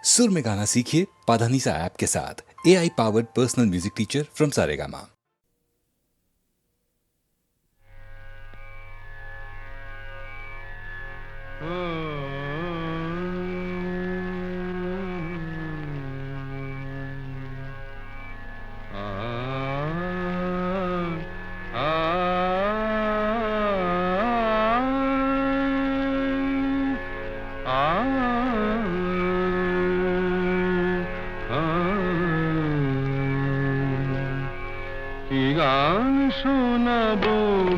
सुर में गाना सीखिए पाधानीसा ऐप के साथ। AI powered personal music teacher from Saregama. কি গান শোনাবো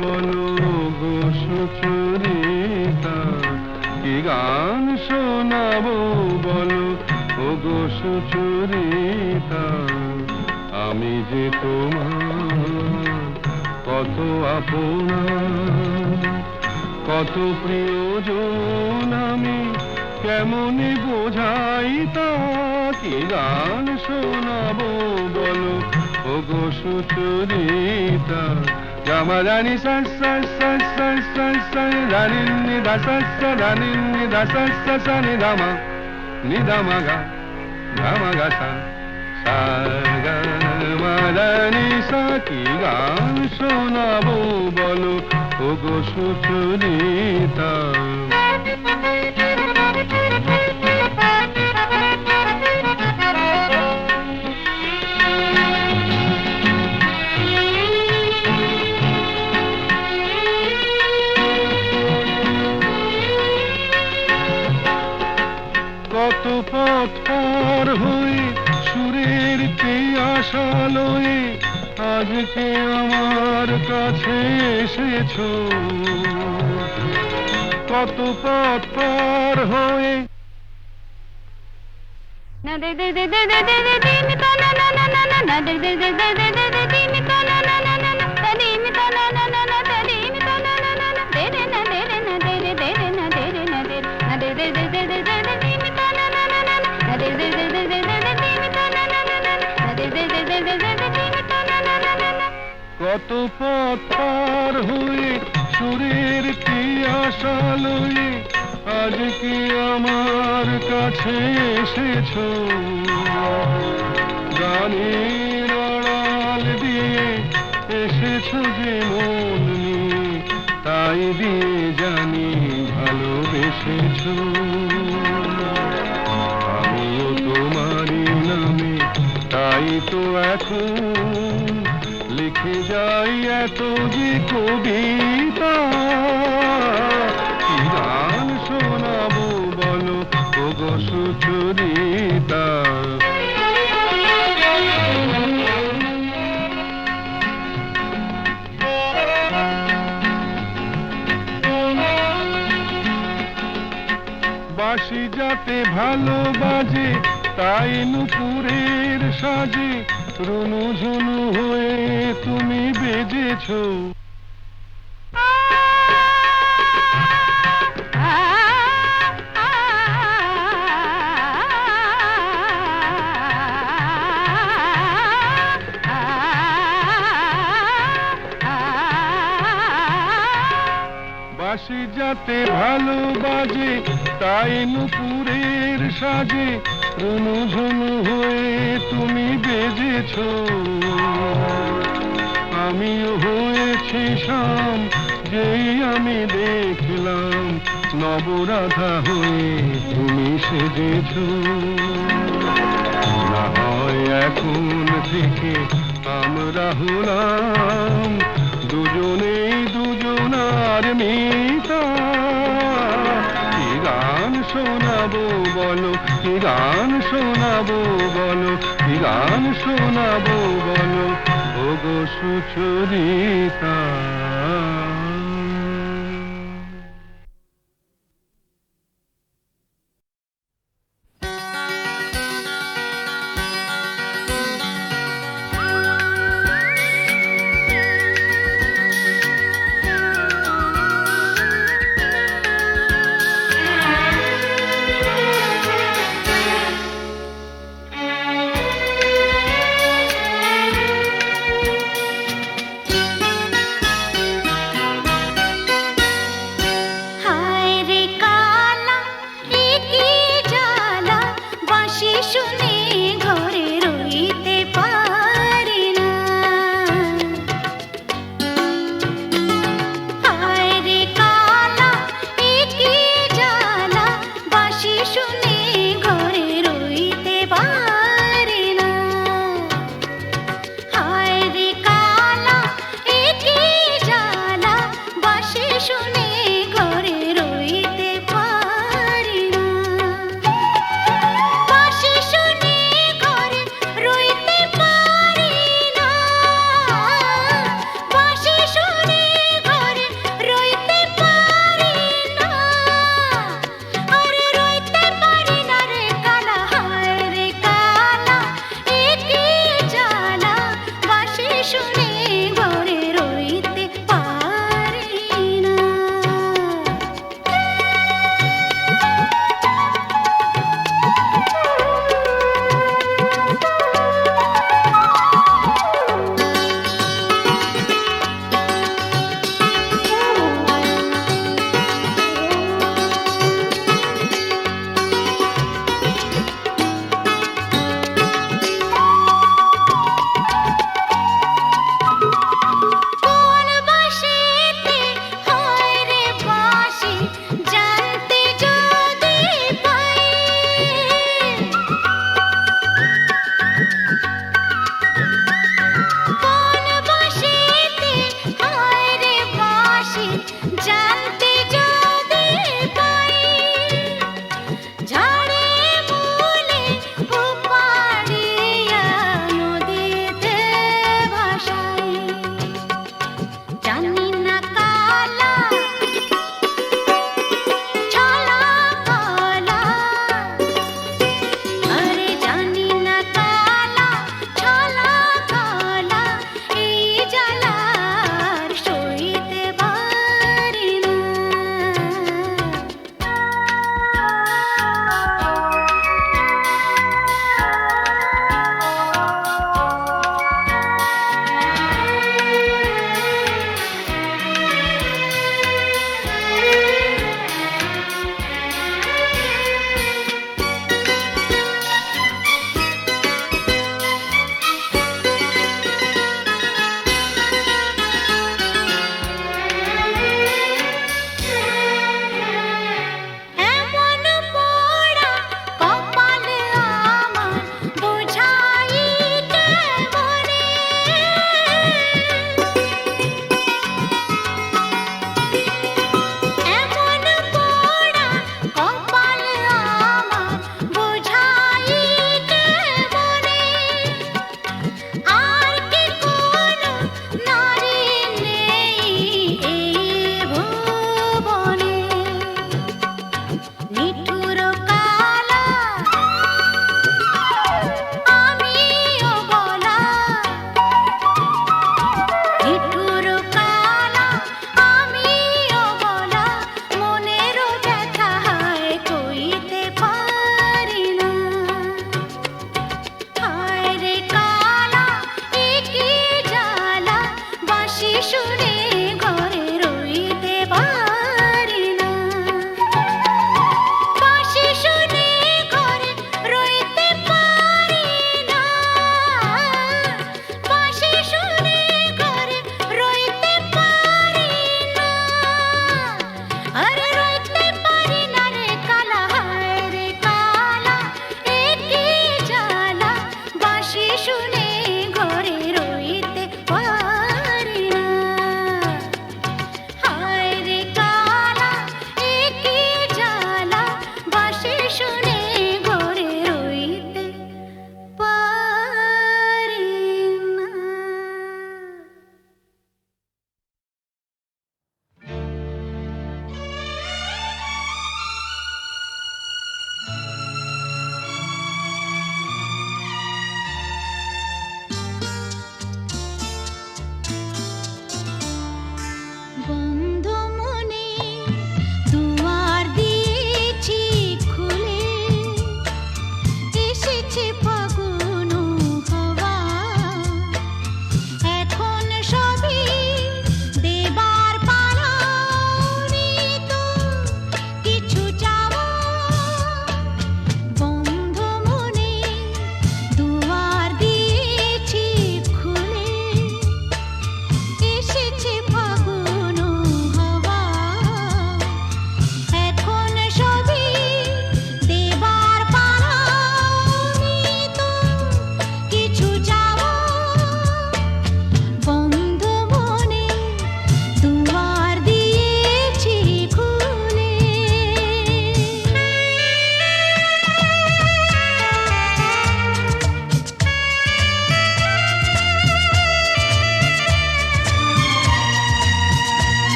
বলো গো সুচরিতা, কি গান শোনাবো বলো ও গো সুচরিতা। আমি যে তোমার কত আপনা, কত প্রিয়জন, আমি কেমনে বোঝাই তা। কি গান শোনাবো বলো ও গো সুচরিতা। জামা জানি সা সা সা সা সা সা জানি নি দা সা সা জানি নি দা সা সা সা নি দামা নি দামা গা দামা গা সা সা গা মা জানি সা। কি গান শোনাবো বলো ও গো সুচরিতা। কত পথ পার হয়ে সুরের আশা লয়ে আজকে আমার কাছে এসেছো। কত পথ পার হয়ে না দে দে দে দে দে দে দে দিন তা না না না না না না দে দে দে দে দে দে দে দিন তা না না না না না তা দিন তা না না না না তা দিন তা না না না না দে রে না দে রে না দে রে দে রে না দে রে না দে না দে দে দে দে দে দে দিন তা না না না না না দে দে দে দে দে দে দিন তা না না না না না দে দে দে দে দে দে দিন তা না না না না। কত পথ পার হয়ে সুরের আশা লয়ে আজকে আমার কাছে এসেছো। গানের আড়াল দিয়ে এসেছো যে মন নিয়ে, তাই দিয়ে জানি ভালোবেসেছো। আমিও তোমারই নামে তাই তো এখন লিখে যাই এত যে কবিতা। কি গান শোনাবো বলো ও গো সুচরিতা। বাঁশি যাতে ভালো বাজে তাই নুপুরের সাজে রুনু ঝুনু হয়ে তুমি বেজেছো। বাঁশি যাতে ভালো বাজে তাই নুপুরের সাজে রুনু ঝুনু হয়ে তুমি বেজেছো। আমিও হয়েছি শাম যেই আমি দেখলাম নবরাধা হয়ে তুমি সেজেছো। না হয় এখন থেকে আমরা হলাম দুজনেই দুজনার মিতা। কি গান শোনাবো বলো, কি গান শোনাবো বলো, কি গান শোনাবো বলো ও গো সুচরিতা।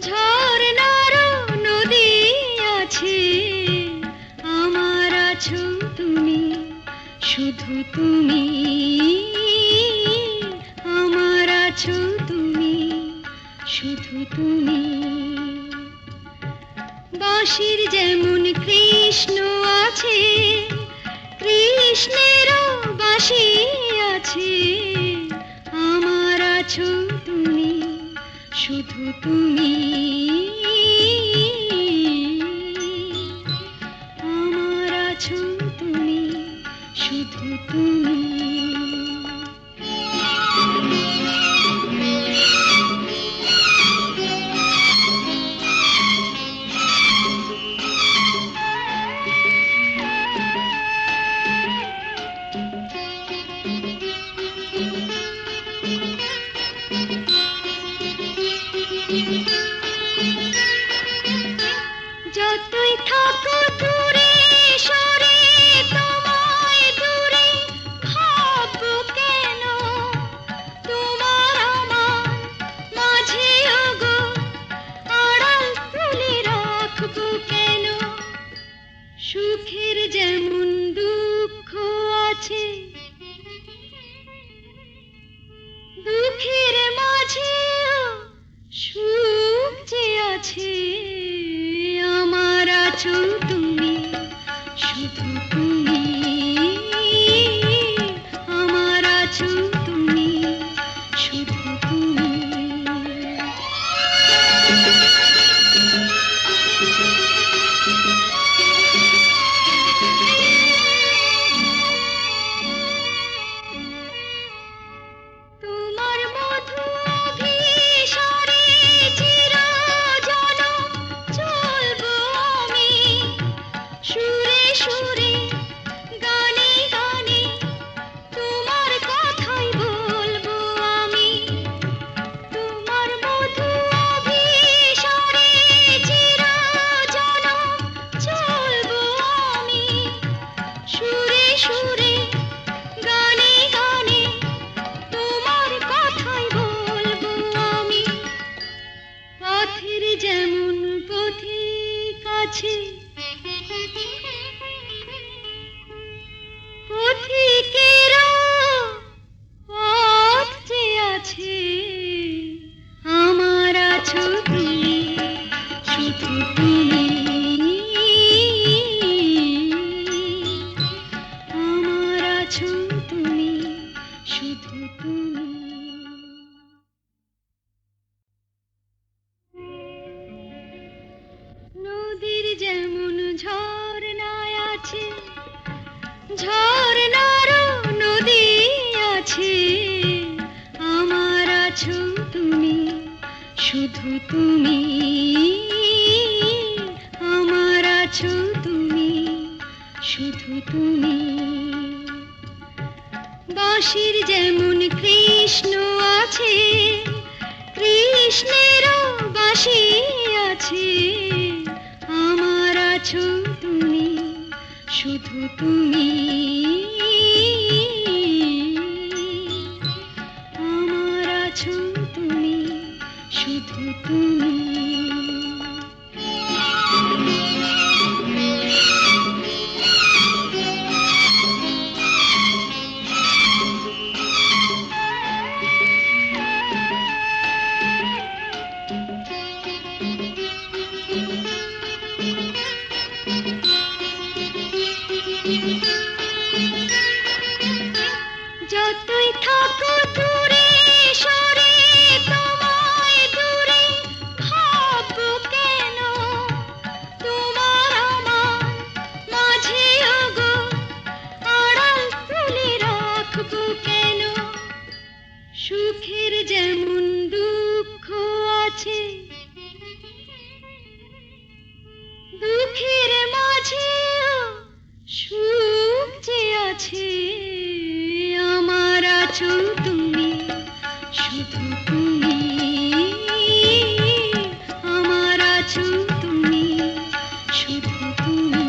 ঝর্ণার নদী আছে, আমার আছো তুমি, শুধু তুমি, আমার আছো তুমি, শুধু তুমি। বাঁশির যেমন কৃষ্ণ আছে, কৃষ্ণেরও বাঁশি আছে, আমার আছো তুমি, শুধু তুমি, আমার আছো তুমি, শুধু তুমি। যতই থাকো দূরে সরে, তোমায় দূরে ভাববো কেন, তোমার আমার মাঝে ওগো আড়াল তুলে রাখবো কেন। সুখের যেমন দুঃখ আছে, দুঃখের মাঝেও সুখ যে আছে, আমার আছো তুমি, শুধু তুমি, আমার আছো তুমি, শুধু তুমি। তোমার মধু অভিসারে চিরজনম চলবো আমি, সুরে সুরে গানে গানে তোমার কথাই বলবো আমি। তোমার মধু অভিসারে চিরজনম চলবো আমি, সুরে সুরে গানে গানে তোমার কথাই বলবো আমি। পথের যেমন পথিক আছে, পথিকেরও পথ যে আছে, আমার আছো তুমি, শুধু তুমি, আমার আছো তুমি, শুধু তুমি। নদীর যেমন ঝর্ণায় আছে, ঝর্ণারও নদী আছে, আমার আছো তুমি, শুধু তুমি, আমার আছো তুমি, শুধু তুমি। বাঁশির যেমন কৃষ্ণ আছে, কৃষ্ণেরও বাঁশি আছে, আমার আছো তুমি, শুধু তুমি, আমার আছো তুমি, শুধু তুমি। যতই থাকো দূরে সরে, তোমায় দূরে ভাববো কেন, তোমার আমার মাঝে ওগো আড়াল তুলে রাখবো কেন। সুখের যেমন দুঃখ আছে, দুঃখের মাঝেও সুখ যে আছে, আমার আছো তুমি, শুধু তুমি, আমার আছো তুমি, শুধু তুমি।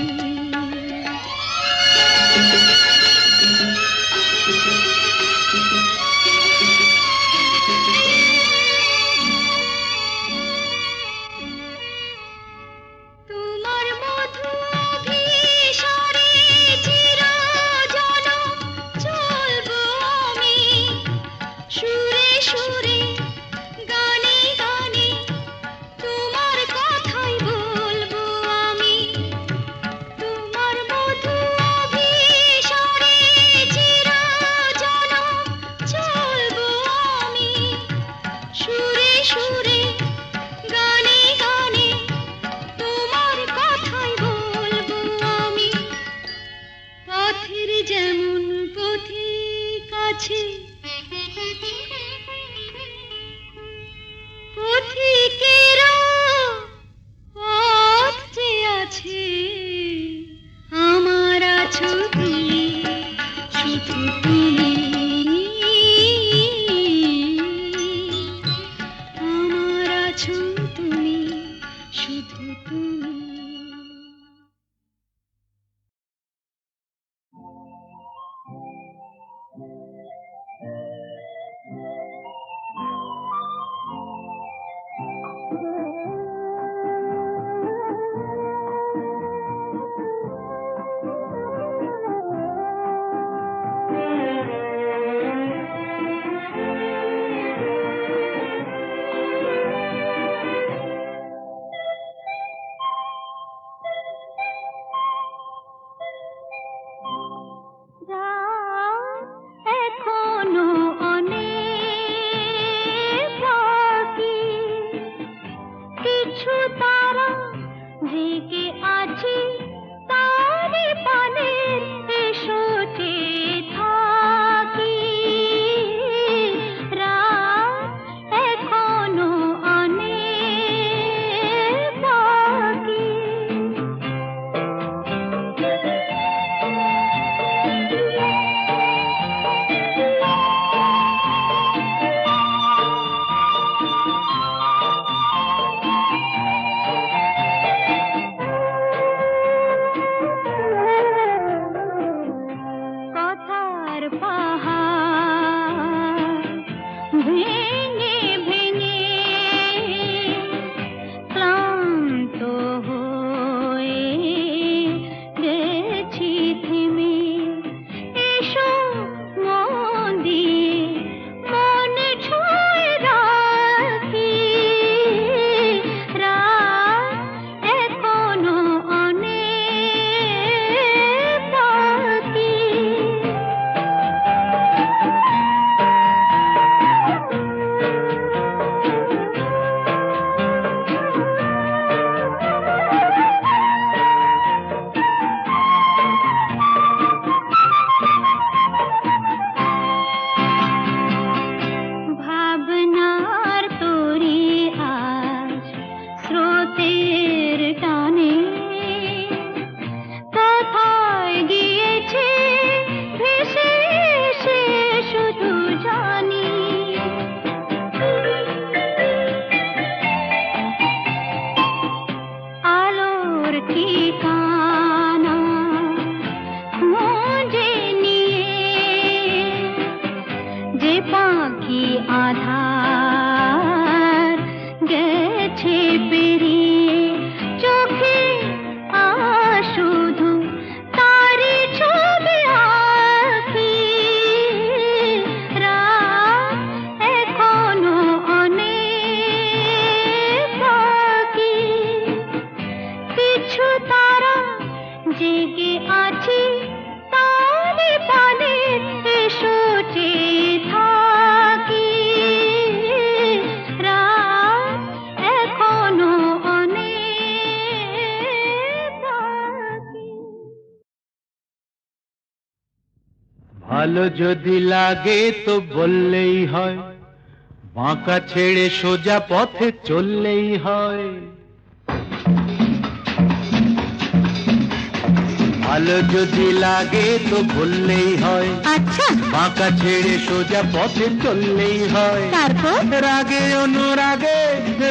আছো তুমি, শুধু তুমি। এখনো অনেক বাকি, কিছু তারা জেগে আছে তারে পানে, এসো চেয়ে থাকি। রাত এখনো অনেক বাকি। কথার পাহাড় ভেঙে ভেঙে ক্লান্ত হয়ে গেছি থেমে, এসো মন দিয়ে মনে ছুঁয়ে রাখি। রাত এখনো অনেক বাকি। ভাবনার তরি আজ স্রোতের টানে কোথায় গিয়েছে ভেসে এসে শুধু জানি। আলোর ঠিকানা খুঁজে নিয়ে যে পাখি আধার গেছে পেরিয়ে, চোখে শুধু তারি ছবি আঁকি। রাত এখনো অনেক বাকি, কিছু তারা জেগে আছে তারে পানে, এসো চেয়ে থাকি। রাত এখনো অনেক বাকি। ভালো যদি লাগে তো বললেই হয়, বাঁকা ছেড়ে সোজা পথে চললেই হয়। ভালো যদি লাগে তো বললেই হয়, আচ্ছা, বাঁকা ছেড়ে সোজা পথে চললেই হয়। তারপর রাগে অনুরাগে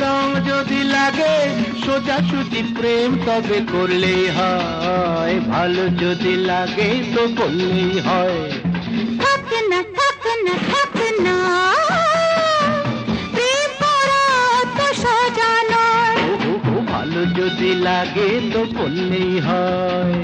রং যদি লাগে, সোজা সুজি প্রেম তবে করলেই হয়। ভালো যদি লাগে তো বললেই হয়। থাক না থাক না থাক না, প্রেম করা তো সোজা নয়। ভালো যদি লাগে তো বললেই হয়।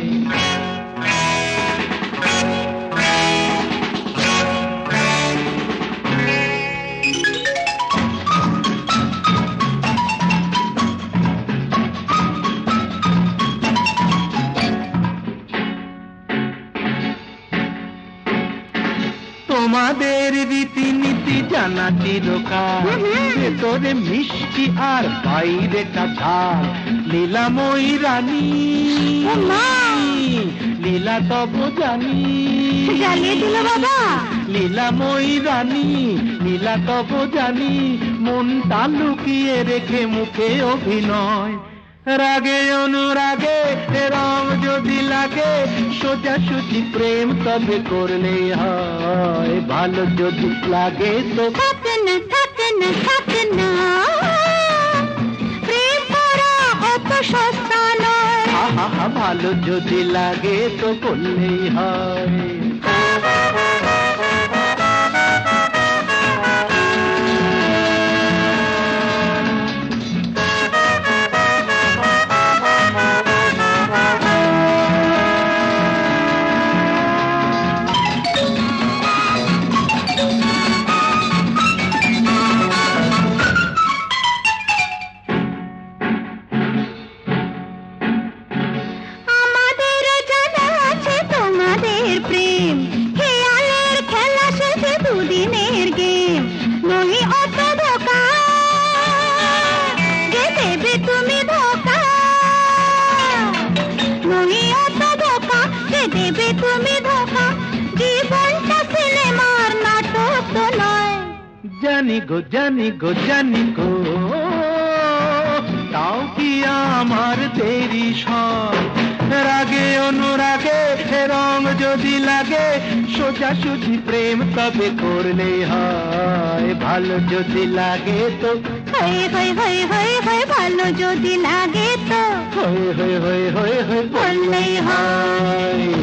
তোমাদের রীতিনীতি জানা চিরকাল, ভেতরে মিষ্টি আর বাইরে ঝাল। লীলাময়ী রানী লীলা তব জানি, জ্বালিয়ে দিল বাবা। লীলাময়ী রানী লীলা তব জানি, মনটা লুকিয়ে রেখে মুখে অভিনয়। রাগে অনুরাগে রং যদি লাগে, সোজা সুজি প্রেম তবে করলেই হয়। ভালো যদি লাগে তো থাক না থাক না থাক না, ভালো যদি লাগে তো করলেই হয়। আমাদের জানা আছে তোমাদের প্রেম, খেয়ালের খেলা শেষে দুদিনের গেম। নই অত ধোকা যে দেবে তুমি ধোকা, নই অত ধোকা যে দেবে তুমি ধোকা। জীবনটা সিনেমার নাটক তো নয়। জানি গো জানি গো জানি গো, তাও কি আমার দেরি সয়? রাগে অনুরাগে রং যদি লাগে, সোজা সুজি প্রেম তবে করলেই হয়। ভালো যদি লাগে তো হয়ে হয়ে হয়ে হয়ে হয়ে ভালো যদি লাগে তো হয়ে হয়ে হয়ে হয়ে হয়ে বললেই হয়। হয়।